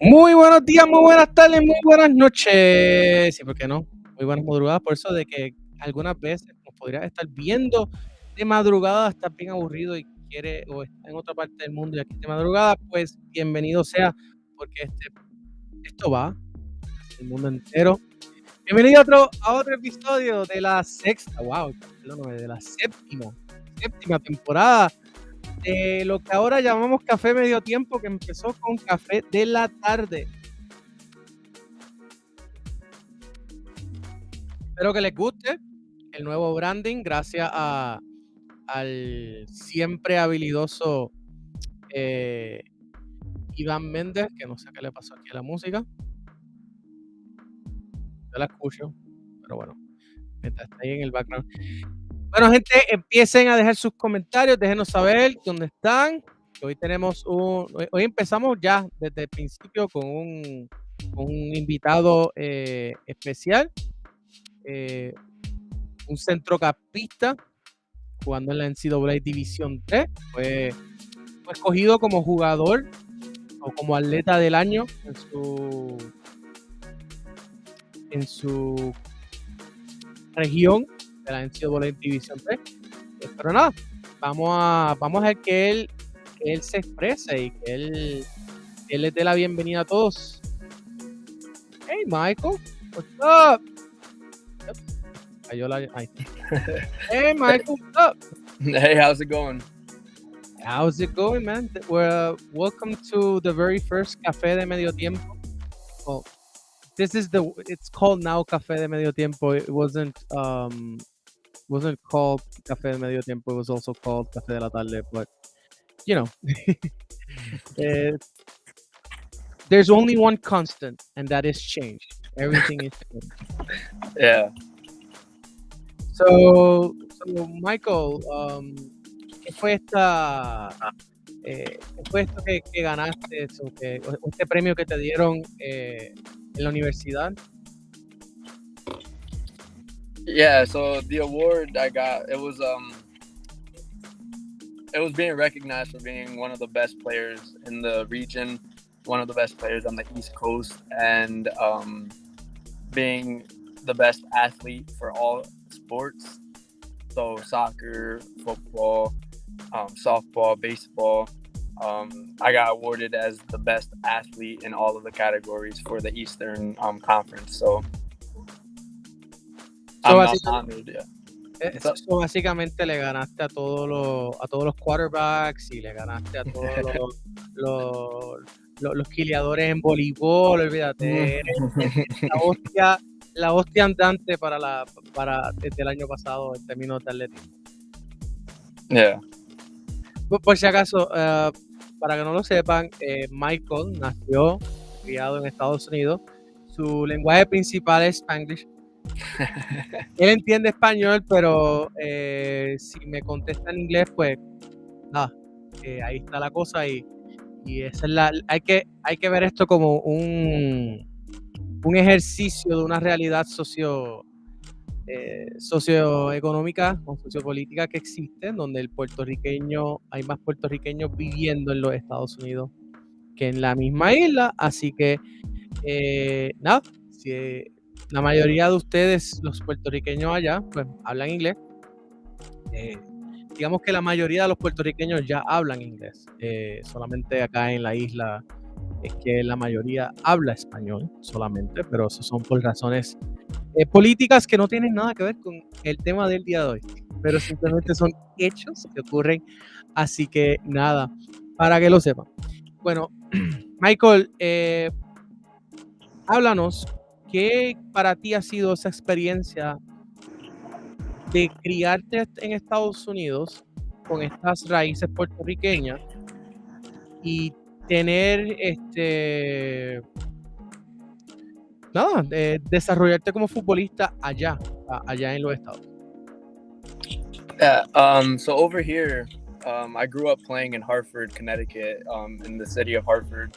Muy buenos días, muy buenas tardes, muy buenas noches. Sí, ¿por qué no? Muy buenas madrugadas, por eso de que algunas veces nos podrías estar viendo de madrugada, estás bien aburrido y quiere o está en otra parte del mundo y aquí de madrugada, pues bienvenido sea, porque esto va el mundo entero. Bienvenido a otro episodio de la sexta, perdóname, de la séptima temporada de lo que ahora llamamos Café Medio Tiempo, que empezó con Café de la Tarde. Espero que les guste el nuevo branding, gracias al siempre habilidoso Iván Méndez, que no sé qué le pasó aquí a la música. Yo la escucho, pero bueno, mientras está ahí en el background. Bueno, gente, empiecen a dejar sus comentarios, déjenos saber dónde están, Hoy tenemos hoy empezamos ya desde el principio con un invitado especial, un centrocampista jugando en la NCAA División 3. Fue escogido como jugador o como atleta del año en su región de la NCAA División 3. Pero nada, vamos a ver que él se exprese y que él les dé la bienvenida a todos. Hey Michael, what's up? Yep. Cayó ahí. Hey Michael, what's up? Hey, how's it going? How's it going, man? Welcome to the very first Café de Medio Tiempo. Well, it's called now Café de Medio Tiempo. It wasn't called Café de Medio Tiempo. It was also called Café de la Tarde, but you know, there's only one constant, and that is change. Everything is change. Yeah. So Michael, ¿qué fue esto que ganaste, este premio que te dieron en la universidad? Yeah, so the award I got, it was being recognized for being one of the best players in the region, one of the best players on the East Coast, and being the best athlete for all sports. So soccer, football, softball, baseball. I got awarded as the best athlete in all of the categories for the Eastern Conference. So I'm honored, yeah. So básicamente le ganaste a todos los quarterbacks y le ganaste a todos los quiliadores en voleibol, olvídate, la hostia andante para desde el año pasado en términos de atletismo. Yeah. Por si acaso, para que no lo sepan, Michael nació, criado en Estados Unidos. Su lenguaje principal es Spanglish. Él entiende español, pero si me contesta en inglés, pues nada, ahí está la cosa y esa es hay que ver esto como un ejercicio de una realidad socioeconómica o sociopolítica que existe, donde hay más puertorriqueños viviendo en los Estados Unidos que en la misma isla, así que nada, si la mayoría de ustedes, los puertorriqueños allá, pues hablan inglés. Digamos que la mayoría de los puertorriqueños ya hablan inglés. Solamente acá en la isla es que la mayoría habla español solamente, pero eso son por razones políticas que no tienen nada que ver con el tema del día de hoy, pero simplemente son hechos que ocurren. Así que nada, para que lo sepan. Bueno, Michael, háblanos. ¿Qué para ti ha sido esa experiencia de criarte en Estados Unidos con estas raíces puertorriqueñas y tener desarrollarte como futbolista allá en los Estados? Yeah. So over here, I grew up playing in Hartford, Connecticut, in the city of Hartford,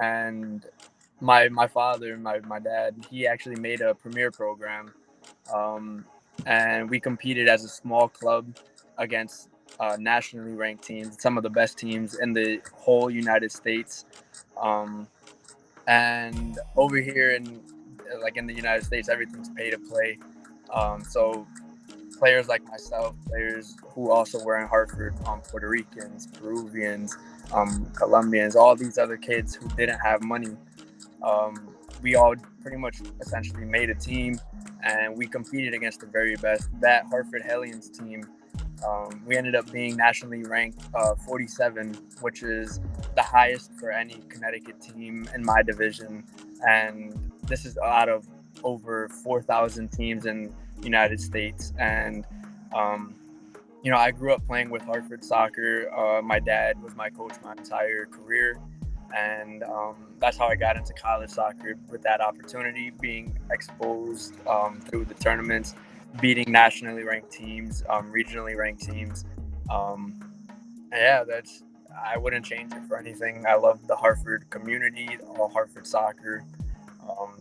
and my father, my dad, he actually made a premier program, and we competed as a small club against nationally ranked teams, some of the best teams in the whole United States. And over here in the United States, everything's pay to play. So players like myself, players who also were in Hartford, Puerto Ricans, Peruvians, Colombians, all these other kids who didn't have money, we all pretty much essentially made a team, and we competed against the very best. That Hartford Hellions team, we ended up being nationally ranked 47, which is the highest for any Connecticut team in my division. And this is out of over 4,000 teams in the United States. And, I grew up playing with Hartford soccer. My dad was my coach my entire career. And that's how I got into college soccer, with that opportunity, being exposed through the tournaments, beating nationally ranked teams, regionally ranked teams. Yeah, I wouldn't change it for anything. I love the Hartford community, all Hartford soccer,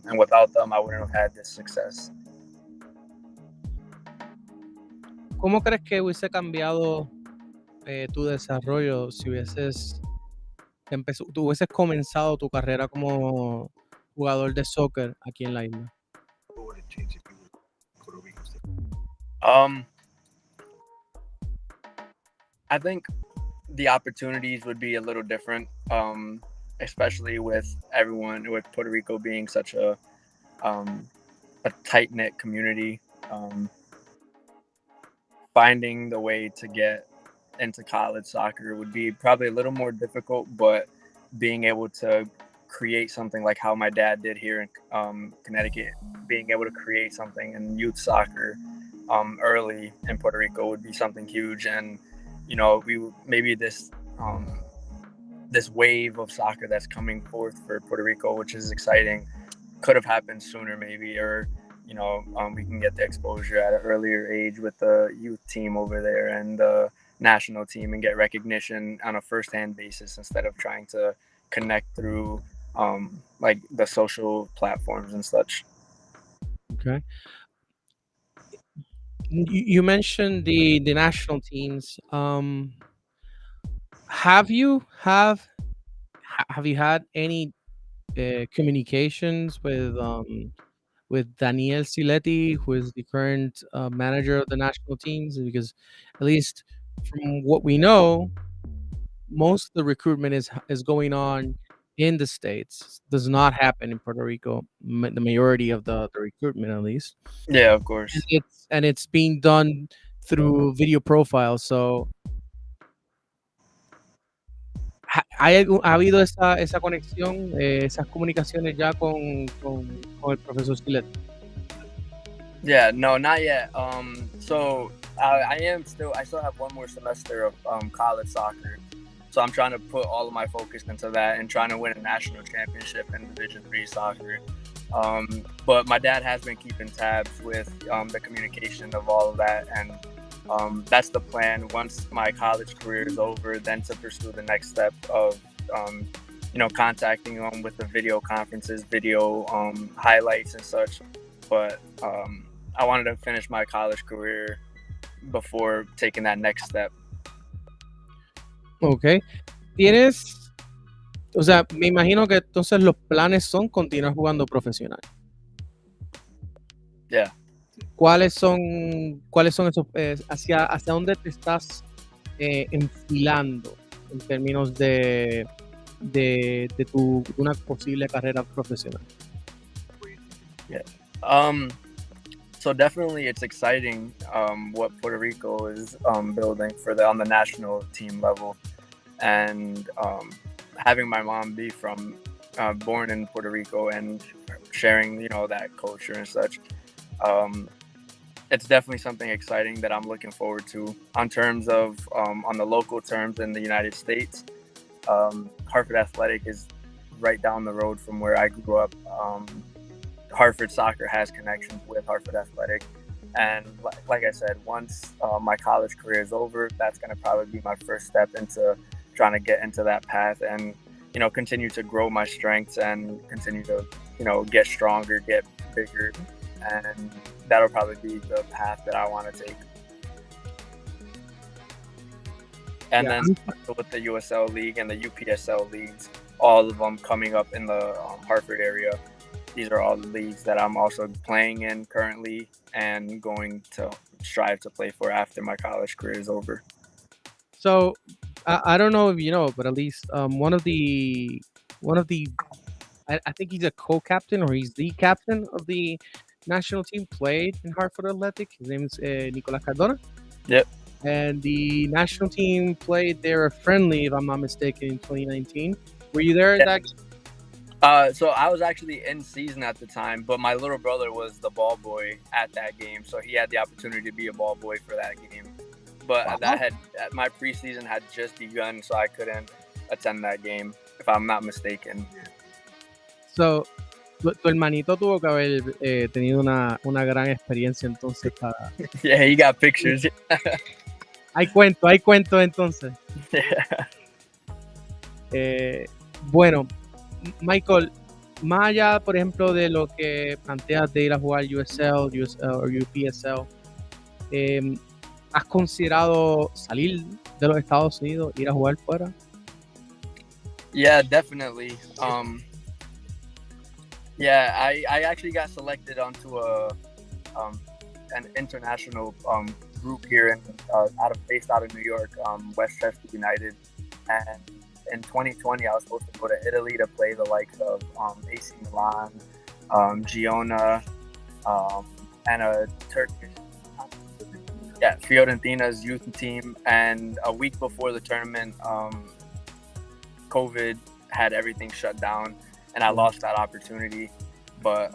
and without them, I wouldn't have had this success. ¿Cómo crees que hubiese cambiado tu desarrollo si tú hubieses comenzado tu carrera como jugador de soccer aquí en la isla? I think the opportunities would be a little different, especially with Puerto Rico being such a tight knit community. Finding the way to get into college soccer would be probably a little more difficult, but being able to create something like how my dad did here in Connecticut, being able to create something in youth soccer early in Puerto Rico would be something huge. And maybe this wave of soccer that's coming forth for Puerto Rico, which is exciting, could have happened sooner maybe, or we can get the exposure at an earlier age with the youth team over there and the national team and get recognition on a first-hand basis instead of trying to connect through like the social platforms and such. Okay. You mentioned the national teams. Have you had any communications with Daniel Siletti, who is the current manager of the national teams? Because at least from what we know, most of the recruitment is going on in the States. Does not happen in Puerto Rico. The majority of the recruitment, at least. Yeah, of course. And it's being done through video profiles. So, ¿ha habido esa conexión, esas comunicaciones ya con el profesor Siletti? Yeah, no, not yet. So I still have one more semester of college soccer. So I'm trying to put all of my focus into that and trying to win a national championship in Division III soccer. But my dad has been keeping tabs with the communication of all of that, and that's the plan. Once my college career is over, then to pursue the next step of contacting them with the video conferences, video highlights and such. But I wanted to finish my college career before taking that next step. Okay. O sea, me imagino que entonces los planes son continuar jugando profesional. Yeah. ¿Cuáles son esos, hacia dónde te estás enfilando en términos de una posible carrera profesional? Yeah. So definitely it's exciting what Puerto Rico is building on the national team level, and having my mom be born in Puerto Rico and sharing that culture and such. It's definitely something exciting that I'm looking forward to. On terms of on the local terms in the United States, Hartford Athletic is right down the road from where I grew up. Hartford soccer has connections with Hartford Athletic, and like I said, once my college career is over, that's going to probably be my first step into trying to get into that path and continue to grow my strengths and continue to get stronger, get bigger, and that'll probably be the path that I want to take. And then with the USL League and the UPSL leagues, all of them coming up in the Hartford area. These are all the leagues that I'm also playing in currently and going to strive to play for after my college career is over. So I don't know if you know, but at least one of the I think he's a co-captain or he's the captain of the national team played in Hartford Athletic. His name is Nicolas Cardona. Yep. And the national team played their friendly, if I'm not mistaken, in 2019. Were you there at that game? So I was actually in season at the time, but my little brother was the ball boy at that game, so he had the opportunity to be a ball boy for that game. But my preseason had just begun, so I couldn't attend that game, if I'm not mistaken. So, tu hermanito tuvo que haber tenido una gran experiencia entonces para... Yeah, he got pictures. Hay cuento entonces. Yeah. Bueno, Michael, más allá, por ejemplo, de lo que planteas de ir a jugar USL, o UPSL, ¿has considerado salir de los Estados Unidos, ir a jugar fuera? Yeah, definitely. Yeah, I actually got selected onto an international group here based out of New York, Westchester United, and in 2020 I was supposed to go to Italy to play the likes of AC Milan, Giona, and a Turkish, Fiorentina's youth team. And a week before the tournament, COVID had everything shut down, and I lost that opportunity. But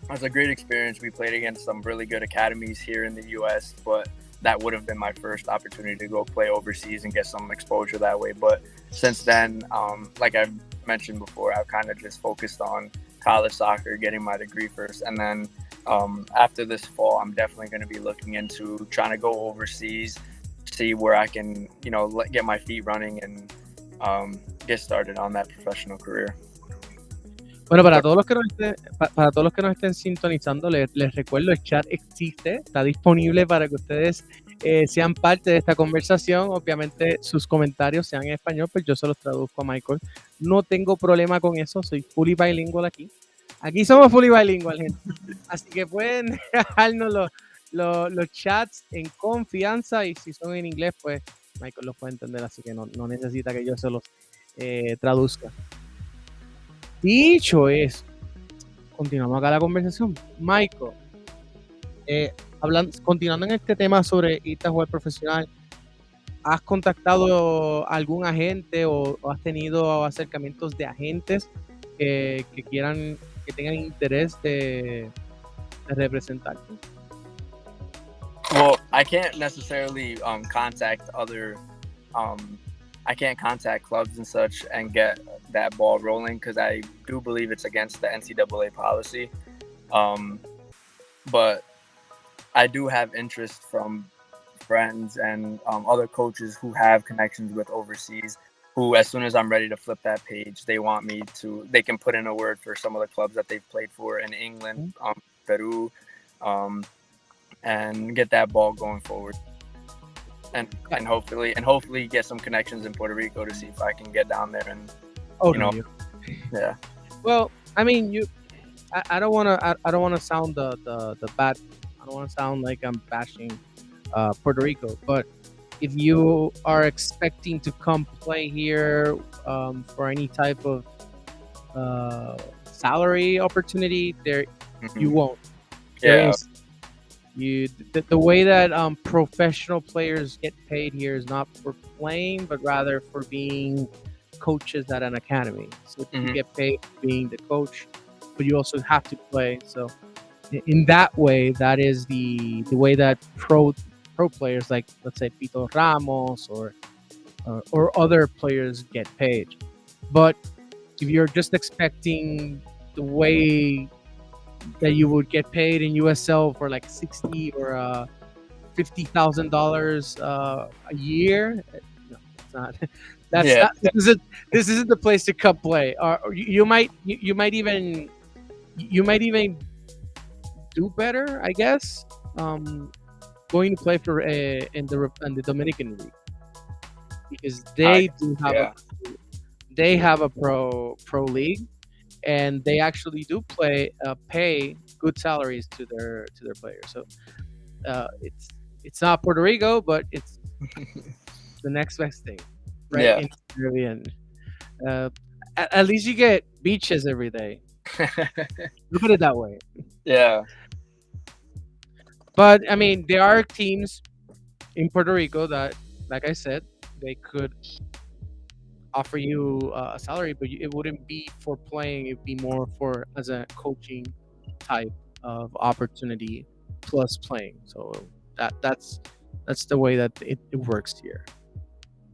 it was a great experience. We played against some really good academies here in the U.S., but that would have been my first opportunity to go play overseas and get some exposure that way. But since then, like I've mentioned before, I've kind of just focused on college soccer, getting my degree first. And then after this fall, I'm definitely going to be looking into trying to go overseas, see where I can, get my feet running and get started on that professional career. Bueno, para todos los que nos estén sintonizando, les recuerdo, el chat existe, está disponible para que ustedes sean parte de esta conversación. Obviamente sus comentarios sean en español, pues yo se los traduzco a Michael. No tengo problema con eso, soy fully bilingual aquí. Aquí somos fully bilingual, gente. Así que pueden dejarnos los chats en confianza, y si son en inglés, pues Michael los puede entender, así que no necesita que yo se los traduzca. Dicho eso, continuamos acá la conversación. Michael, continuando en este tema sobre irte a jugar profesional, ¿has contactado a algún agente o has tenido acercamientos de agentes que tengan interés de representarte? Well, I can't necessarily contact other I can't contact clubs and such and get that ball rolling because I do believe it's against the NCAA policy. But I do have interest from friends and other coaches who have connections with overseas, who, as soon as I'm ready to flip that page, they can put in a word for some of the clubs that they've played for in England, Peru, and get that ball going forward. And hopefully get some connections in Puerto Rico to see if I can get down there and yeah. Well, I mean, I don't want to sound the bad. I don't want to sound like I'm bashing Puerto Rico, but if you are expecting to come play here for any type of salary opportunity, you won't. Yeah. The way that professional players get paid here is not for playing, but rather for being coaches at an academy. So you get paid for being the coach, but you also have to play. So in that way, that is the way that pro players, like let's say Pito Ramos or other players, get paid. But if you're just expecting the way that you would get paid in USL for like $60,000 or $50,000 a year, no, it's not. This isn't the place to come play. Or you might even do better, I guess, going to play for in the Dominican League, because they have a pro league, and they actually do pay good salaries to their players. So it's not Puerto Rico, but it's the next best thing, right? Yeah. In the Caribbean. At least you get beaches every day. Look at it that way. Yeah. But I mean, there are teams in Puerto Rico that, like I said, they could offer you a salary, but it wouldn't be for playing. It'd be more for as a coaching type of opportunity plus playing. So that's the way that it works here.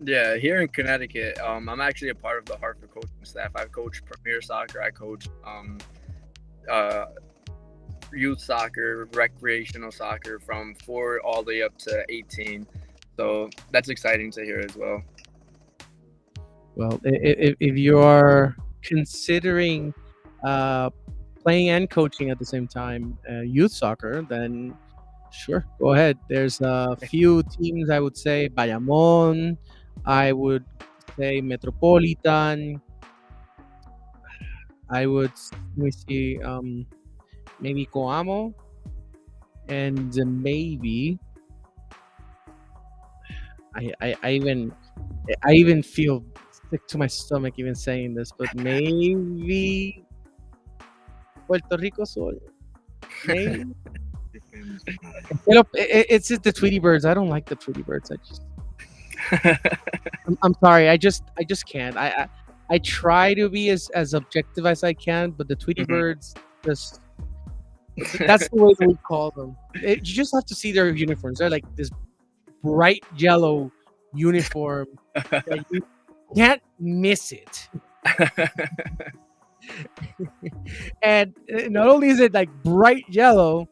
Yeah, here in Connecticut, I'm actually a part of the Hartford coaching staff. I coach Premier Soccer. I coach youth soccer, recreational soccer from 4 all the way up to 18. So that's exciting to hear as well. Well, if you are considering playing and coaching at the same time, youth soccer, then sure, go ahead. There's a few teams I would say Bayamon, I would say Metropolitan, I would let me see, maybe Coamo, and maybe I even feel sick to my stomach even saying this, but maybe Puerto Rico Sol. Maybe. It's just the Tweety Birds. I don't like the Tweety Birds. I'm sorry. I just can't. I try to be as objective as I can, but the Tweety Birds just that's the way that we call them. You just have to see their uniforms. They're like this bright yellow uniform that you can't miss it. And not only is it like bright yellow,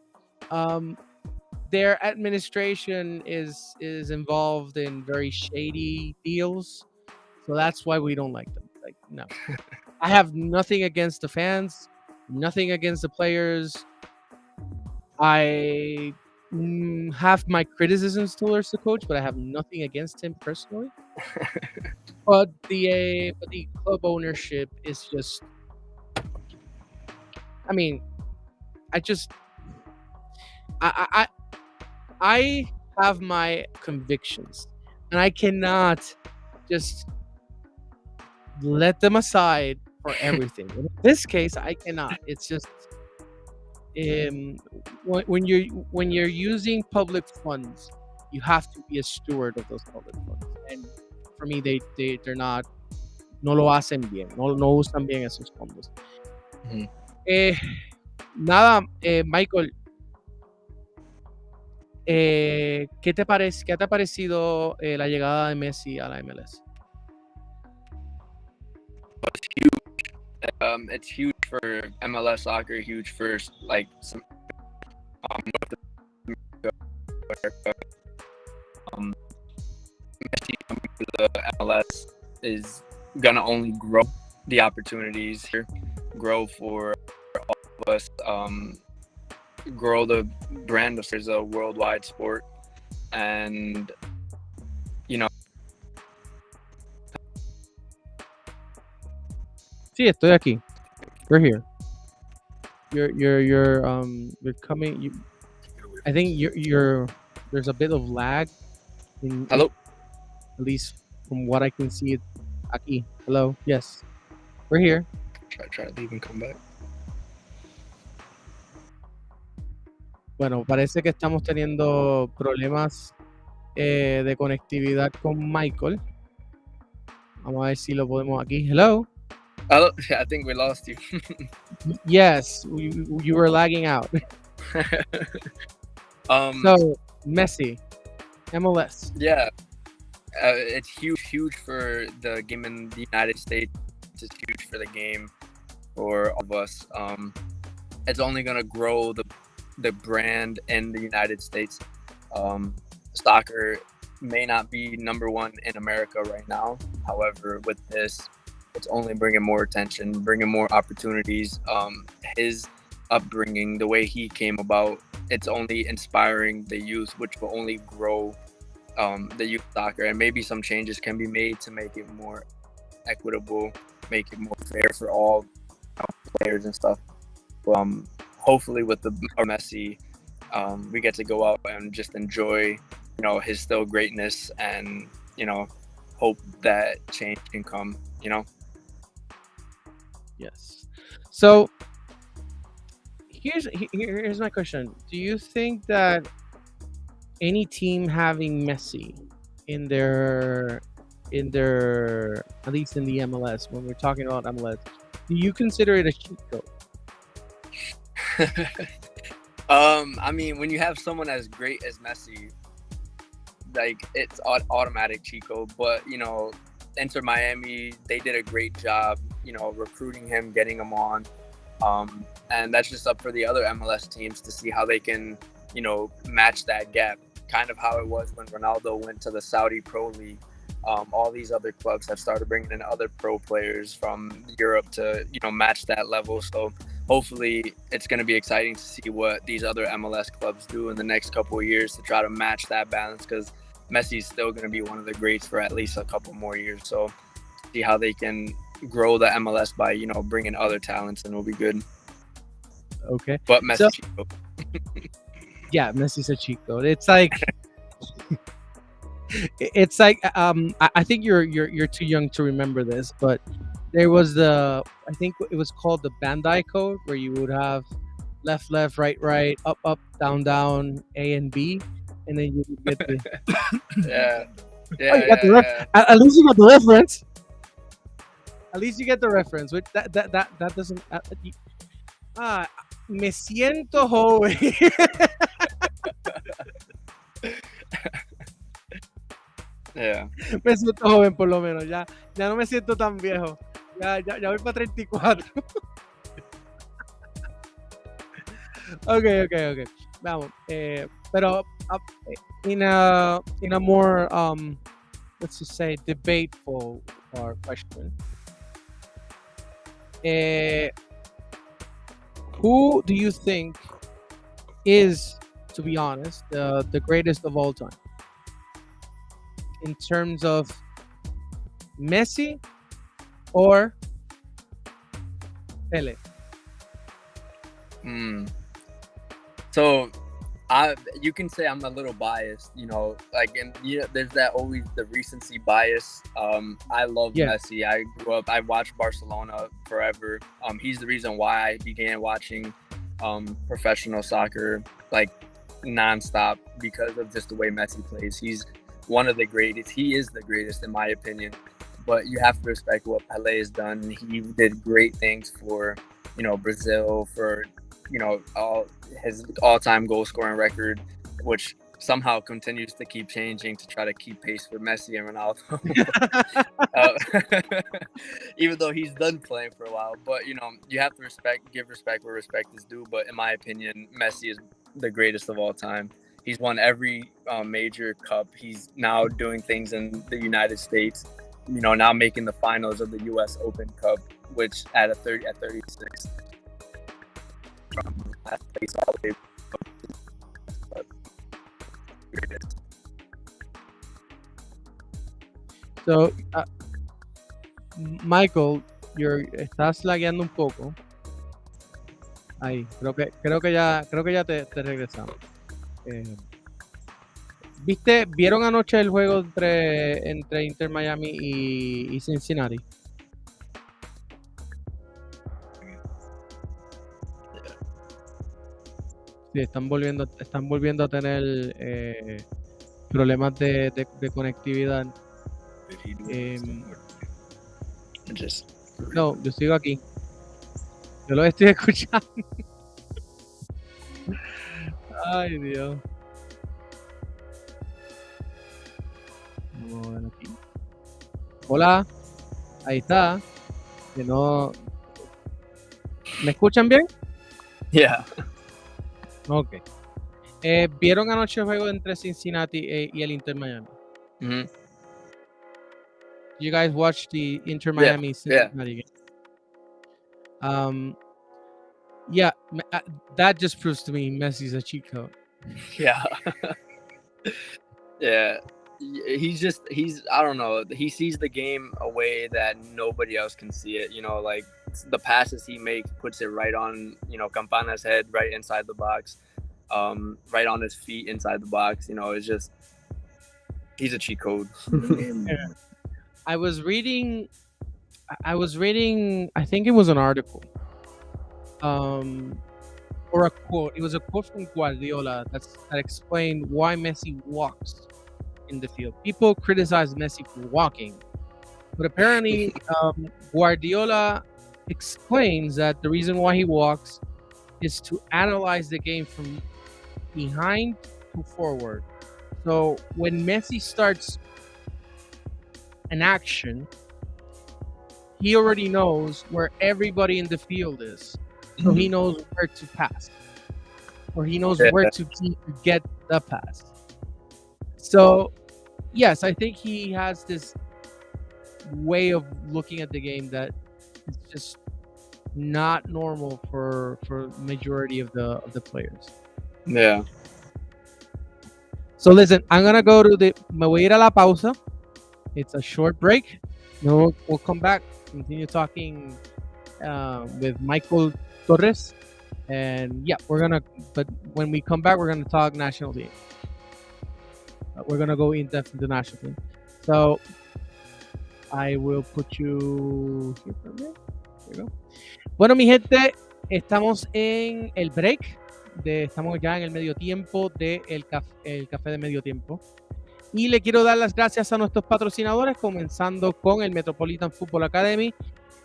their administration is involved in very shady deals, so that's why we don't like them. Like, no, I have nothing against the fans, nothing against the players. I have my criticisms towards the coach, but I have nothing against him personally. But the club ownership is just, I mean, I just I have my convictions, and I cannot just let them aside for everything. In this case, I cannot. It's just when you're using public funds, you have to be a steward of those public funds. And for me, they're not. No lo hacen bien. No usan bien esos fondos. Nada, Michael. ¿Qué te ha parecido la llegada de Messi a la MLS? It's huge. It's huge for MLS soccer. Huge for like some Messi coming to the MLS is gonna only grow the opportunities here, grow for all of us. Grow the brand of as a worldwide sport, and Sí, estoy aquí. We're here. You're coming. I think you're. There's a bit of lag. Hello. At least from what I can see, aquí. Hello. Yes, we're here. Try to leave and come back. Bueno, parece que estamos teniendo problemas de conectividad con Michael. Vamos a ver si lo podemos aquí. Hello. Hello. Yeah, I think we lost you. Yes, you were lagging out. So Messi, MLS. Yeah, it's huge for the game in the United States. It's huge for the game for all of us. It's only gonna grow the brand in the United States. Soccer may not be number one in America right now. However, with this, it's only bringing more attention, bringing more opportunities. His upbringing, the way he came about, it's only inspiring the youth, which will only grow the youth soccer. And maybe some changes can be made to make it more equitable, make it more fair for all players and stuff. Hopefully with the Messi, we get to go out and just enjoy, his still greatness, and hope that change can come. Yes. So here's my question: do you think that any team having Messi in their at least in the MLS, when we're talking about MLS, do you consider it a cheat code? I mean, when you have someone as great as Messi, like, it's automatic cheat code. But Inter Miami, they did a great job, recruiting him, getting him on, and that's just up for the other MLS teams to see how they can, match that gap. kind of how it was when Ronaldo went to the Saudi Pro League. All these other clubs have started bringing in other pro players from Europe to, match that level. So hopefully it's going to be exciting to see what these other MLS clubs do in the next couple of years to try to match that balance, because Messi's still going to be one of the greats for at least a couple more years. So see how they can grow the MLS by, bringing other talents, and it'll be good. Okay. But Messi, yeah, Messi's a cheat code. It's like I think you're too young to remember this, but there was I think it was called the Bandai code, where you would have left, right, up, down, A and B, and then you would get the At least you got the reference. At least you get the reference. Which that doesn't. Me siento joven. Me siento joven, por lo menos. Ya no me siento tan viejo. Ya voy para 34. Okay. Vamos. Pero in a more let's just say debateful question. Who do you think is, to be honest, the greatest of all time in terms of Messi or Pele? So you can say I'm a little biased, there's that always the recency bias. I love Messi. I watched Barcelona forever. He's the reason why I began watching professional soccer like nonstop, because of just the way Messi plays. He's one of the greatest. He is the greatest in my opinion. But you have to respect what Pele has done. He did great things for, Brazil, for his all-time goal scoring record, which somehow continues to keep changing to try to keep pace with Messi and Ronaldo. Even though he's done playing for a while. But you have to give respect where respect is due. But in my opinion, Messi is the greatest of all time. He's won every major cup. He's now doing things in the United States, now making the finals of the US Open Cup, which at 36 from last place all the way. So, Michael, estás lagueando un poco. Ahí, creo que ya te regresamos. ¿Vieron anoche el juego entre Inter Miami y Cincinnati? Sí, están volviendo a tener problemas de conectividad. No, yo sigo aquí. Yo lo estoy escuchando. Ay, Dios. Vamos a ver aquí. Hola. Ahí está. Que no. ¿Me escuchan bien? Yeah. Ok. ¿Vieron anoche el juego entre Cincinnati y el Inter Miami? Mm-hmm. You guys watched the Inter Miami Cincinnati game? Yeah, that just proves to me Messi's a cheat code. Yeah. Yeah. He's I don't know. He sees the game a way that nobody else can see it. Like the passes he makes, puts it right on, Campana's head, right inside the box, right on his feet inside the box. It's just, he's a cheat code. Yeah. I was reading, I think it was an article, or a quote. It was a quote from Guardiola that explained why Messi walks in the field. People criticize Messi for walking, but apparently Guardiola explains that the reason why he walks is to analyze the game from behind to forward. So when Messi starts an action, he already knows where everybody in the field is. So he knows where to pass, or he knows where to get the pass. So yes, I think he has this way of looking at the game that is just not normal for majority of the players. Yeah. So listen, I'm gonna go to me voy a ir a la pausa. It's a short break. No, we'll come back, continue talking with Michael Torres, and yeah, but when we come back, we're gonna talk national team. We're gonna go in depth into national team. So I will put you here for a minute. There you go. Bueno, mi gente, estamos en el break. Estamos ya en el medio tiempo del el café de medio tiempo. Y le quiero dar las gracias a nuestros patrocinadores, comenzando con el Metropolitan Football Academy.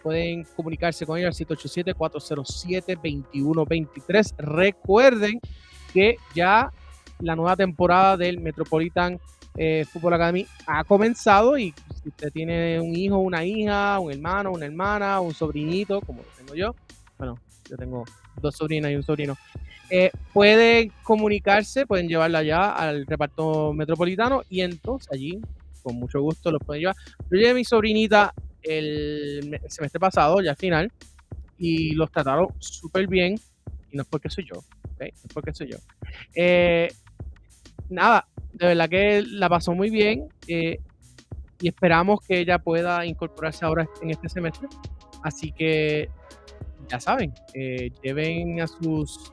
Pueden comunicarse con ellos al 787-407-2123. Recuerden que ya la nueva temporada del Metropolitan Football Academy ha comenzado, y si usted tiene un hijo, una hija, un hermano, una hermana, un sobrinito, como lo tengo yo, bueno, yo tengo 2 sobrinas y un sobrino, pueden comunicarse, pueden llevarla allá al reparto metropolitano, y entonces allí con mucho gusto los pueden llevar. Yo llevé a mi sobrinita el semestre pasado, ya al final, y los trataron súper bien, y no es porque soy yo, ¿okay? No es porque soy yo. Nada, de verdad que la pasó muy bien, y esperamos que ella pueda incorporarse ahora en este semestre. Así que ya saben, lleven a sus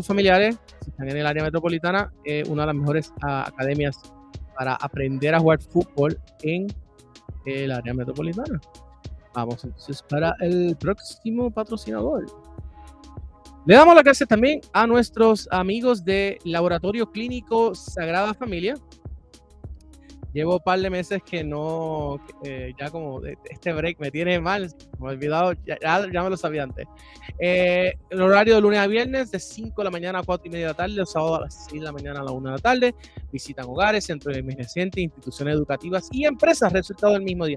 familiares, si están en el área metropolitana, una de las mejores academias para aprender a jugar fútbol en el área metropolitana. Vamos entonces para el próximo patrocinador. Le damos las gracias también a nuestros amigos de Laboratorio Clínico Sagrada Familia. Llevo un par de meses que no, ya como este break me tiene mal, me he olvidado, ya me lo sabía antes. El horario de lunes a viernes de 5 de la mañana a 4 y media de la tarde, el sábado a las 6 de la mañana a la 1 de la tarde. Visitan hogares, centros de envejecientes, instituciones educativas y empresas, resultado del mismo día.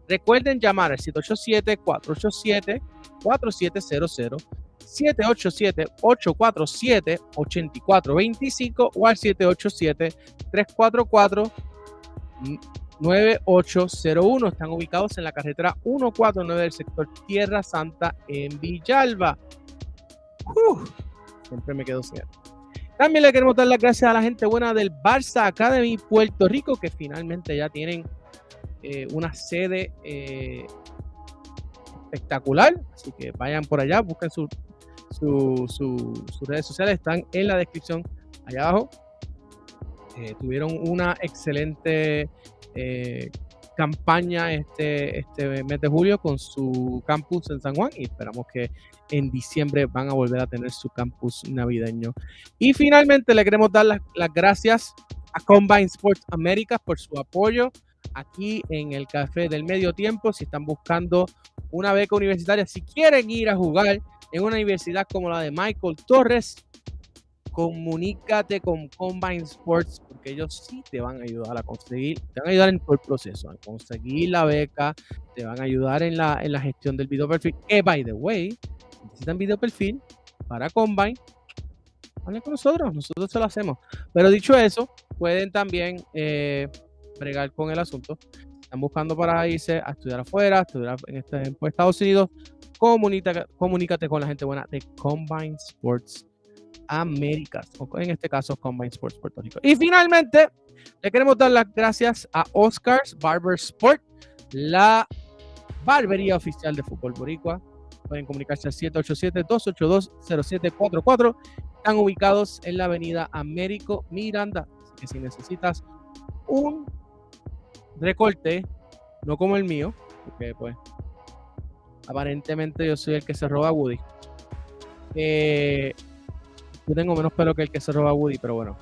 Recuerden llamar al 787-487-4700, 787-847-8425 o al 787-344-9801. Están ubicados en la carretera 149 del sector Tierra Santa en Villalba. Siempre me quedo sin él. También le queremos dar las gracias a la gente buena del Barca Academy Puerto Rico, que finalmente ya tienen una sede espectacular, así que vayan por allá, busquen sus redes sociales, están en la descripción allá abajo. Tuvieron una excelente campaña este mes de julio con su campus en San Juan, y esperamos que en diciembre van a volver a tener su campus navideño. Y finalmente le queremos dar las gracias a Combine Sports Americas por su apoyo aquí en el Café del Medio Tiempo. Si están buscando una beca universitaria, si quieren ir a jugar en una universidad como la de Michael Torres, comunícate con Combine Sports, porque ellos sí te van a ayudar a conseguir, te van a ayudar en todo el proceso, a conseguir la beca, te van a ayudar en la gestión del video perfil. Que, by the way, si necesitan video perfil para Combine, hablen con nosotros se lo hacemos. Pero dicho eso, pueden también bregar con el asunto. Están buscando para irse a estudiar afuera, estudiar en Estados Unidos, comunícate con la gente buena de Combine Sports Américas, o en este caso Combine Sports Puerto Rico. Y finalmente le queremos dar las gracias a Oscars Barber Sport, la barbería oficial de fútbol boricua. Pueden comunicarse al 787-282-0744. Están ubicados en la avenida Américo Miranda, así que si necesitas un recorte, no como el mío, porque pues aparentemente yo soy el que se roba a Woody. Yo tengo menos pelo que el que se roba a Woody, pero bueno,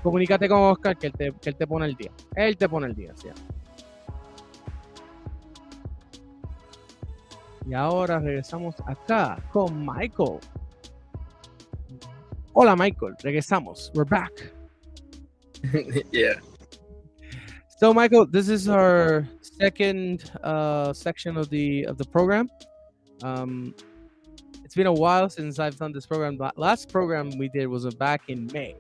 comunícate con Oscar, que él te pone el día. Él te pone el día, ¿sí? Y ahora regresamos acá con Michael. Hola Michael, regresamos. We're back. Yeah. So Michael, this is our second section of the program. It's been a while since I've done this program. The last program we did was back in May.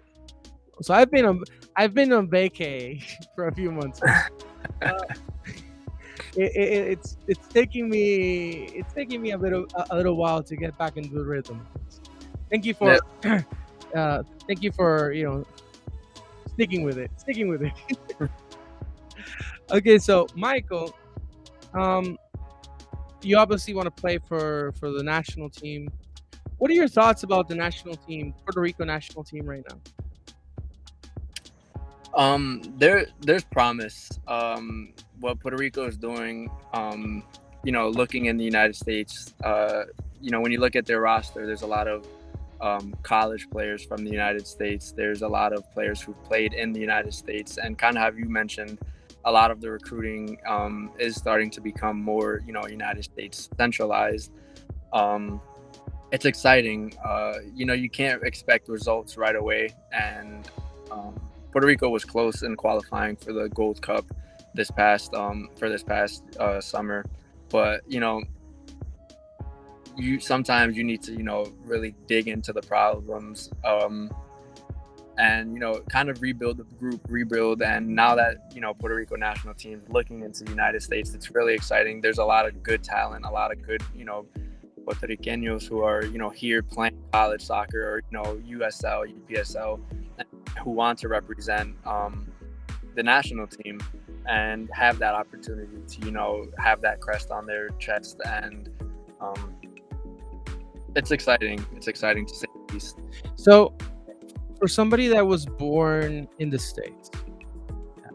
So I've been on vacay for a few months. It's taking me a little while to get back into the rhythm. Thank you for sticking with it. Okay, so Michael, you obviously want to play for the national team. What are your thoughts about the national team, Puerto Rico national team right now? There's promise. What Puerto Rico is doing, looking in the United States, when you look at their roster, there's a lot of college players from the United States. There's a lot of players who've played in the United States, and kind of have you mentioned, a lot of the recruiting is starting to become more, United States centralized. It's exciting. You can't expect results right away, and Puerto Rico was close in qualifying for the Gold Cup this past summer, but sometimes you need to really dig into the problems, and kind of rebuild the group, and now that Puerto Rico national team is looking into the United States, it's really exciting. There's a lot of good talent, a lot of good Puerto Ricanos who are here playing college soccer, or USL, UPSL, who want to represent the national team and have that opportunity to have that crest on their chest, and it's exciting to say the least. So for somebody that was born in the States,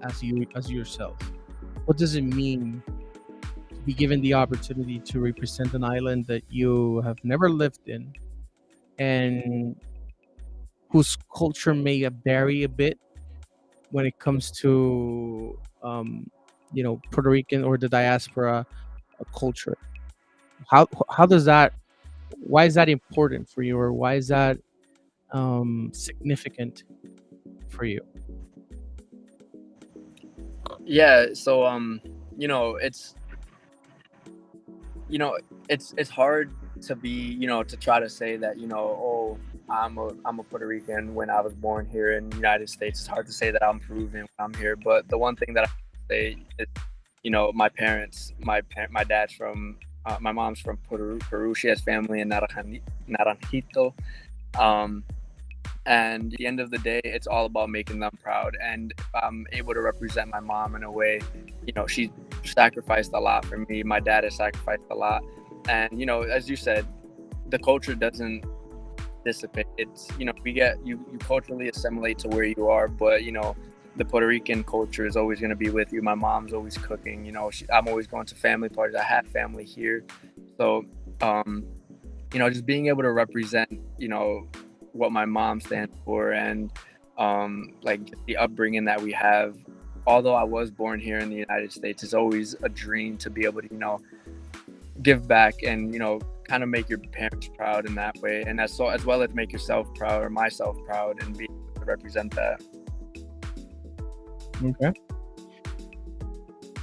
as yourself, what does it mean to be given the opportunity to represent an island that you have never lived in, and whose culture may vary a bit when it comes to Puerto Rican or the diaspora culture? How does that? Why is that important for you, or why is that significant for you? Yeah, so it's hard to be to try to say that oh, I'm a Puerto Rican when I was born here in the United States. It's hard to say that I'm Peruvian when I'm here, but the one thing that I say is my parents, my dad's from my mom's from Peru. She has family in Naranjito. And at the end of the day, it's all about making them proud. And if I'm able to represent my mom in a way, she sacrificed a lot for me. My dad has sacrificed a lot. And, as you said, the culture doesn't dissipate. It's, you culturally assimilate to where you are, but, the Puerto Rican culture is always going to be with you. My mom's always cooking, I'm always going to family parties. I have family here. So, just being able to represent, what my mom stands for, and the upbringing that we have. Although I was born here in the United States, it's always a dream to be able to give back and kind of make your parents proud in that way, and as well as make yourself proud, or myself proud, and be able to represent that. Okay.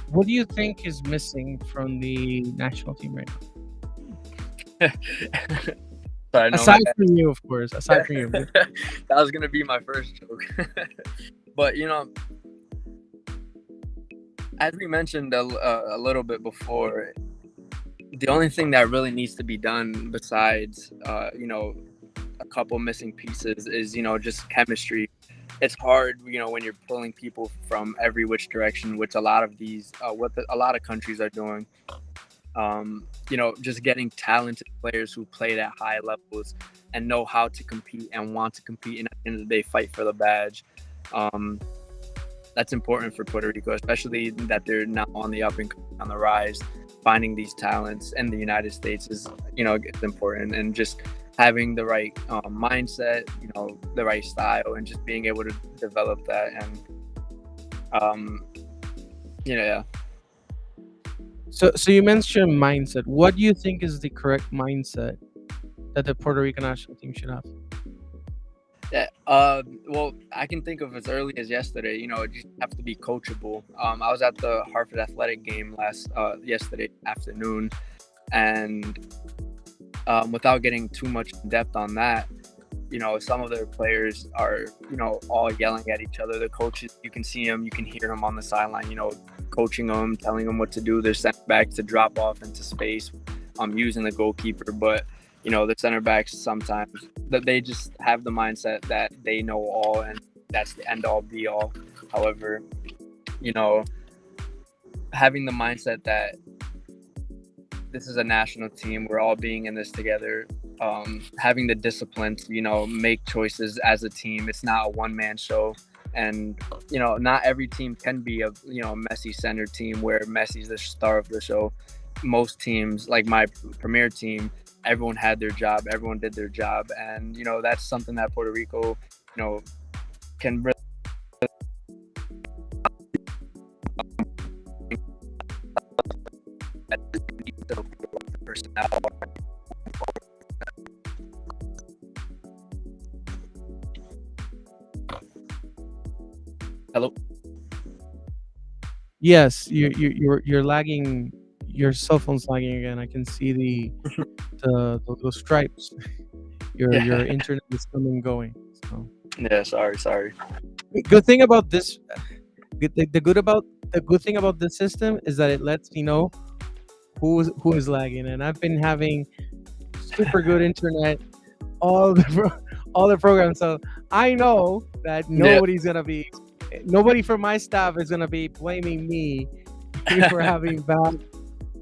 What do you think is missing from the national team right now? Aside from you, of course. Aside from you. That was going to be my first joke. But, as we mentioned a little bit before, the only thing that really needs to be done besides, a couple missing pieces is, just chemistry. It's hard, when you're pulling people from every which direction, which a lot of these, a lot of countries are doing. Just getting talented players who played at high levels and know how to compete and want to compete, and at the end of the day fight for the badge. That's important for Puerto Rico, especially that they're now on the up and on the rise. Finding these talents in the United States is, it's important, and just having the right mindset, the right style, and just being able to develop that. And yeah. So you mentioned mindset. What do you think is the correct mindset that the Puerto Rican national team should have? Yeah. Well, I can think of as early as yesterday. You just have to be coachable. I was at the Hartford Athletic game yesterday afternoon, and without getting too much in depth on that, some of their players are, all yelling at each other. The coaches, you can see them, you can hear them on the sideline, coaching them, telling them what to do. They're sent back to drop off into space, using the goalkeeper. But, the center backs sometimes that they just have the mindset that they know all and that's the end all be all. However, having the mindset that this is a national team, we're all being in this together, having the discipline to, make choices as a team. It's not a one-man show. And, not every team can be a, Messi-centered team where Messi's the star of the show. Most teams, like my premier team, everyone had their job, everyone did their job. And, that's something that Puerto Rico, can really personnel. Hello. Yes, you're lagging. Your cell phone's lagging again. I can see the stripes. Your internet is coming and going. So Yeah, sorry. good thing about this, the good thing about this system is that it lets me know who is lagging, and I've been having super good internet all the programs, so I know that nobody from my staff is gonna be blaming me for having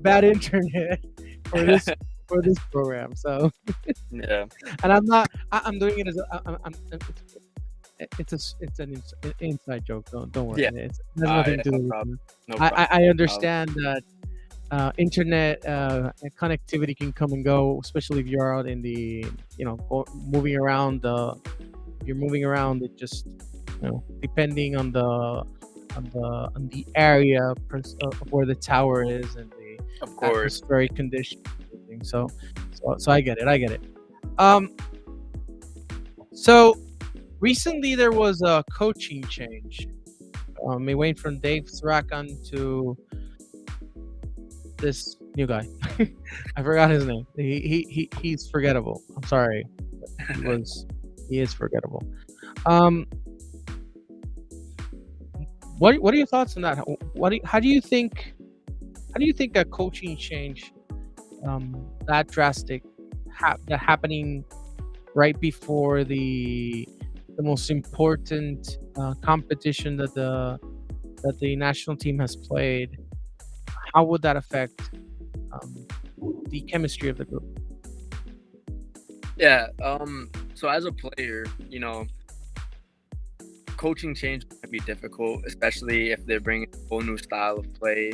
bad internet for this program. So Yeah. and I'm doing it as it's an inside joke. Don't worry. Yeah. It has nothing to do with problem. it. No problem. I understand that internet connectivity can come and go, especially if you're out in the moving around. If you're moving around, it just depending on the area of where the tower is and the Of course. atmospheric conditions. And everything. So I get it. So recently there was a coaching change. We went from Dave Srakan to this new guy. I forgot his name. He's forgettable. I'm sorry. He is forgettable. What are your thoughts on that? How do you think a coaching change that drastic that happening right before the most important competition that the national team has played, how would that affect the chemistry of the group? Yeah. So as a player, coaching change can be difficult, especially if they're bringing a whole new style of play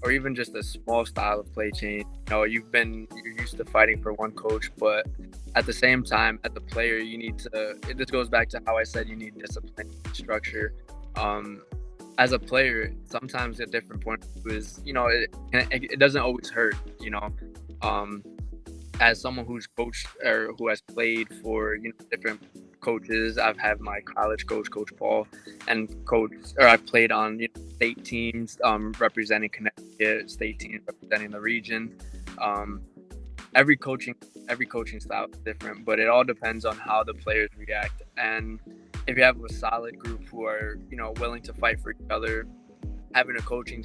or even just a small style of play change. You're used to fighting for one coach, but at the same time, as a player, you need to. This goes back to how I said you need discipline, structure. As a player, sometimes a different point of view is, it doesn't always hurt. As someone who's coached or who has played for different coaches, I've had my college coach, Coach Paul, and I've played on state teams representing Connecticut, state teams representing the region. Every coaching style is different, but it all depends on how the players react. And if you have a solid group who are willing to fight for each other, having a coaching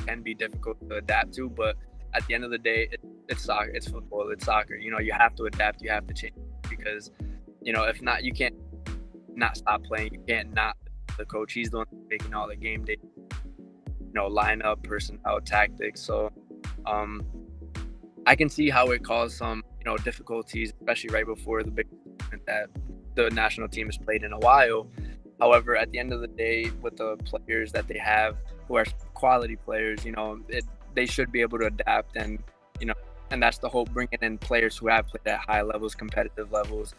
can be difficult to adapt to. But at the end of the day, it's soccer, it's football, it's soccer. You have to adapt, you have to change, because if not, you can't not stop playing. You can't not the coach. He's the one making all the game day, lineup, personnel, tactics. So I can see how it caused some difficulties, especially right before the big tournament that the national team has played in a while. However, at the end of the day, with the players that they have, who are quality players, they should be able to adapt, and that's the hope, bringing in players who have played at high levels, competitive levels.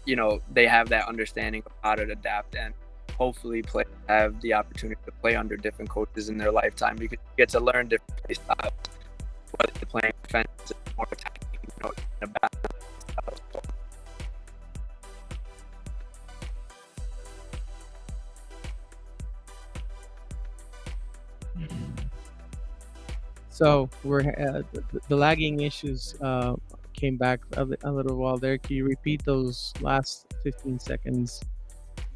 They have that understanding of how to adapt, and hopefully players have the opportunity to play under different coaches in their lifetime, because you get to learn different play styles, whether you're playing defensive or attacking, in a balance style. So we're the lagging issues came back a little while there. Can you repeat those last 15 seconds?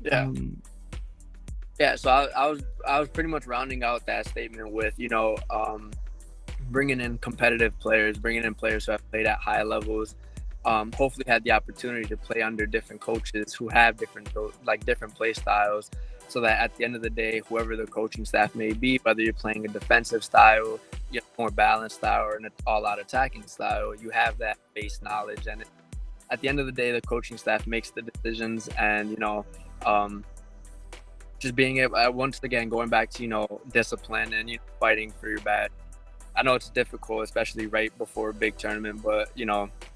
Yeah. Yeah, so I was pretty much rounding out that statement with, bringing in competitive players, bringing in players who have played at high levels, hopefully had the opportunity to play under different coaches who have different play styles, so that at the end of the day, whoever the coaching staff may be, whether you're playing a defensive style, more balanced style, or an all-out attacking style, you have that base knowledge. And at the end of the day, the coaching staff makes the decisions, and just being able, once again, going back to discipline and fighting for your badge. I know it's difficult, especially right before a big tournament, but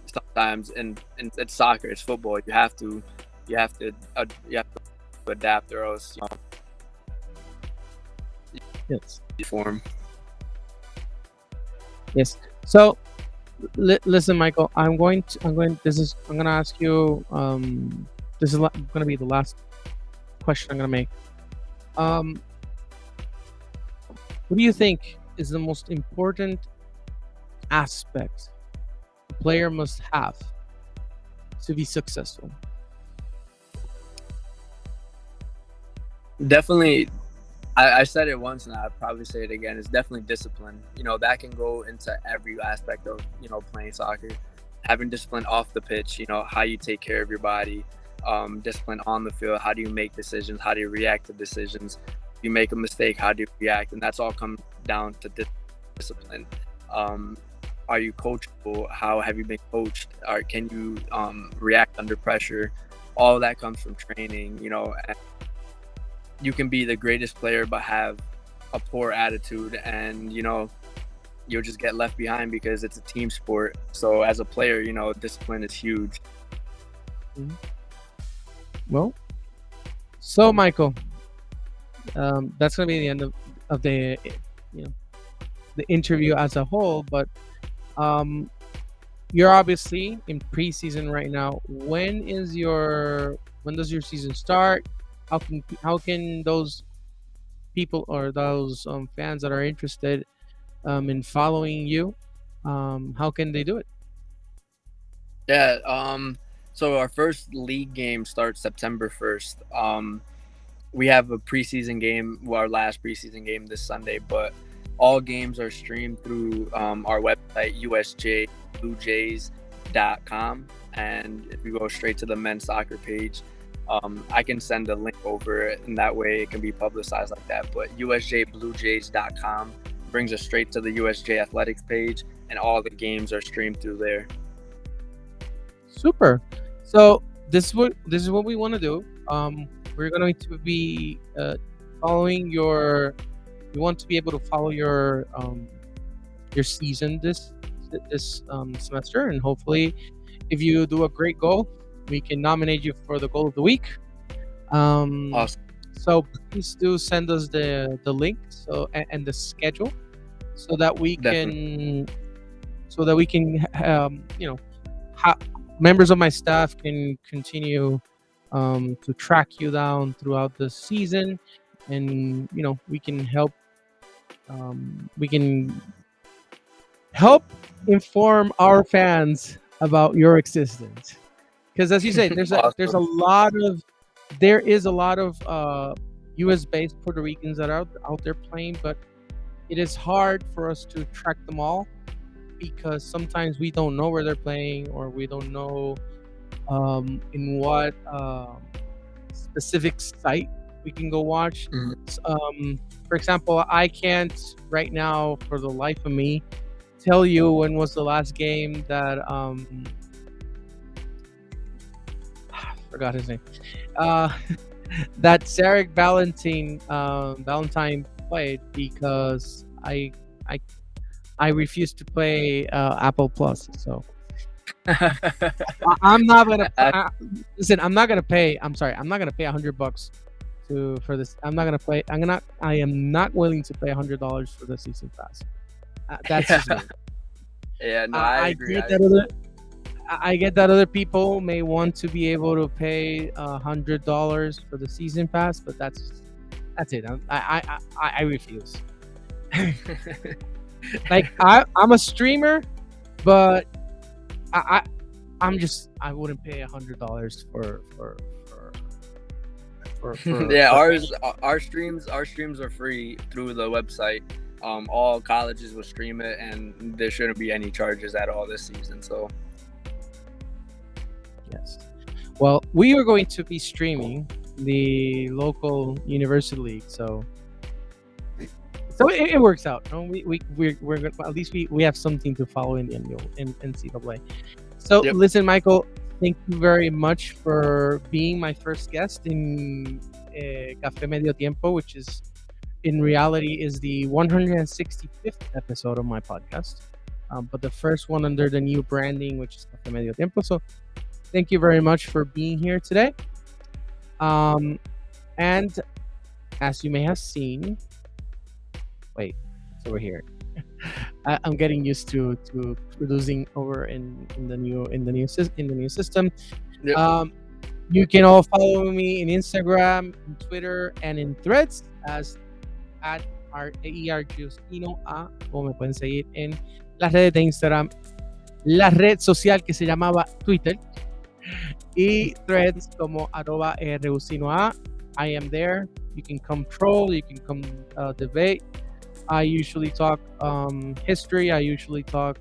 sometimes it's soccer, it's football. You have to adapt, or else Yes. form. Yes. So listen, Michael, I'm going to ask you. This is going to be the last question I'm going to make. What do you think is the most important aspect a player must have to be successful? Definitely, I said it once and I'll probably say it again. It's definitely discipline. That can go into every aspect of playing soccer. Having discipline off the pitch, how you take care of your body. Discipline on the field. How do you make decisions? How do you react to decisions? If you make a mistake, how do you react? And that's all comes down to discipline. Are you coachable? How have you been coached? Or can you react under pressure? All that comes from training. And you can be the greatest player but have a poor attitude, and you'll just get left behind because it's a team sport. So as a player, discipline is huge. Mm-hmm. Well, so Michael, that's going to be the end of the the interview as a whole. But you're obviously in preseason right now. When does your season start? How can those people or those fans that are interested in following you, how can they do it? Yeah. So our first league game starts September 1st. We have a preseason game, our last preseason game this Sunday, but all games are streamed through our website, usjbluejays.com. And if you go straight to the men's soccer page, I can send a link over it, and that way it can be publicized like that. But usjbluejays.com brings us straight to the USJ Athletics page, and all the games are streamed through there. Super. So this is what we want to do. We're going to be following your. We want to be able to follow your season this semester, and hopefully, if you do a great goal, we can nominate you for the goal of the week. Awesome. So please do send us the link and the schedule, so that we can members of my staff can continue to track you down throughout the season, and we can help inform our fans about your existence. Because as you say, there is a lot of U.S. based Puerto Ricans that are out there playing, but it is hard for us to track them all, because sometimes we don't know where they're playing, or we don't know in what specific site we can go watch. Mm-hmm. For example, I can't right now, for the life of me, tell you when was the last game that forgot his name. That Zarek Valentine played, because I refuse to play Apple Plus. So I'm not gonna listen. I'm not gonna pay. I'm sorry. I'm not gonna pay $100 for this. I am not willing to pay $100 for the season pass. That's just me. Yeah, no, I agree. I get that other people may want to be able to pay $100 for the season pass, but that's it. I refuse. Like I'm a streamer, but I wouldn't pay $100 for Yeah, for our streams are free through the website. All colleges will stream it, and there shouldn't be any charges at all this season. So yes. Well, we are going to be streaming the local university league, so it works out. No, we're good. At least we have something to follow in the NCAA. So Yep. listen, Michael, thank you very much for being my first guest in Café Medio Tiempo, which is in reality is the 165th episode of my podcast, but the first one under the new branding, which is Café Medio Tiempo. So thank you very much for being here today. And as you may have seen, wait, so we're here. I'm getting used to producing over in the new system. Yep. You can all follow me in Instagram, in Twitter, and in Threads as at Jusino A, o me pueden seguir en las redes de Instagram, la red social que se llamaba Twitter, y Threads como @Jusino A. I am there. You can come troll, you can come debate. I usually talk history, I usually talk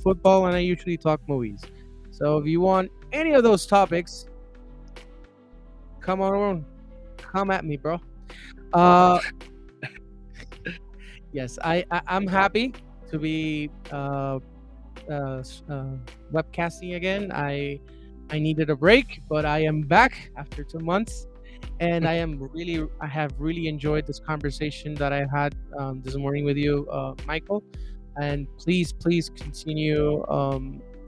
football, and I usually talk movies. So if you want any of those topics, come on, come at me, bro. Yes, I'm happy to be webcasting again. I needed a break, but I am back after 2 months, and I have really enjoyed this conversation that I had this morning with you, Michael. And please continue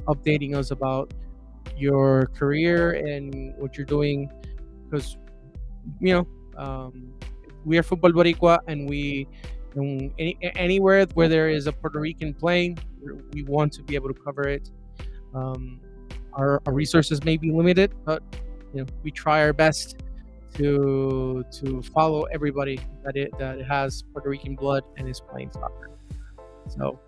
updating us about your career and what you're doing, because we are Football Boricua, and anywhere where there is a Puerto Rican playing, we want to be able to cover it. Our resources may be limited, but we try our best to follow everybody that has Puerto Rican blood and is playing soccer. So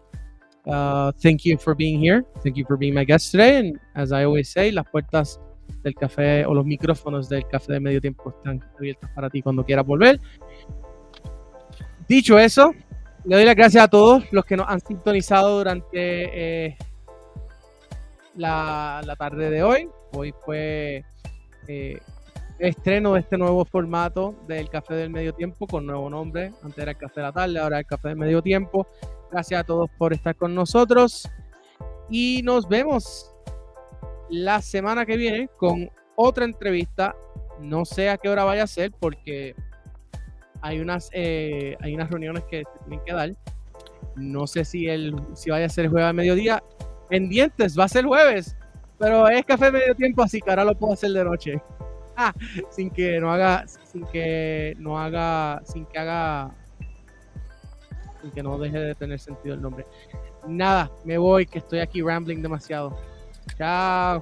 thank you for being here. Thank you for being my guest today. And as I always say, las puertas del café o los micrófonos del café de medio tiempo están abiertos para ti cuando quieras volver. Dicho eso, le doy las gracias a todos los que nos han sintonizado durante la tarde de hoy. Hoy fue estreno de este nuevo formato del Café del Medio Tiempo con nuevo nombre. Antes era el Café de la Tarde, ahora el Café del Medio Tiempo. Gracias a todos por estar con nosotros y nos vemos la semana que viene con otra entrevista. No sé a qué hora vaya a ser porque hay unas reuniones que se tienen que dar. No sé si vaya a ser el jueves al mediodía. Pendientes, va a ser jueves, pero es Café Medio Tiempo, así que ahora lo puedo hacer de noche. Sin que no deje de tener sentido el nombre. Nada, me voy, que estoy aquí rambling demasiado. Chao.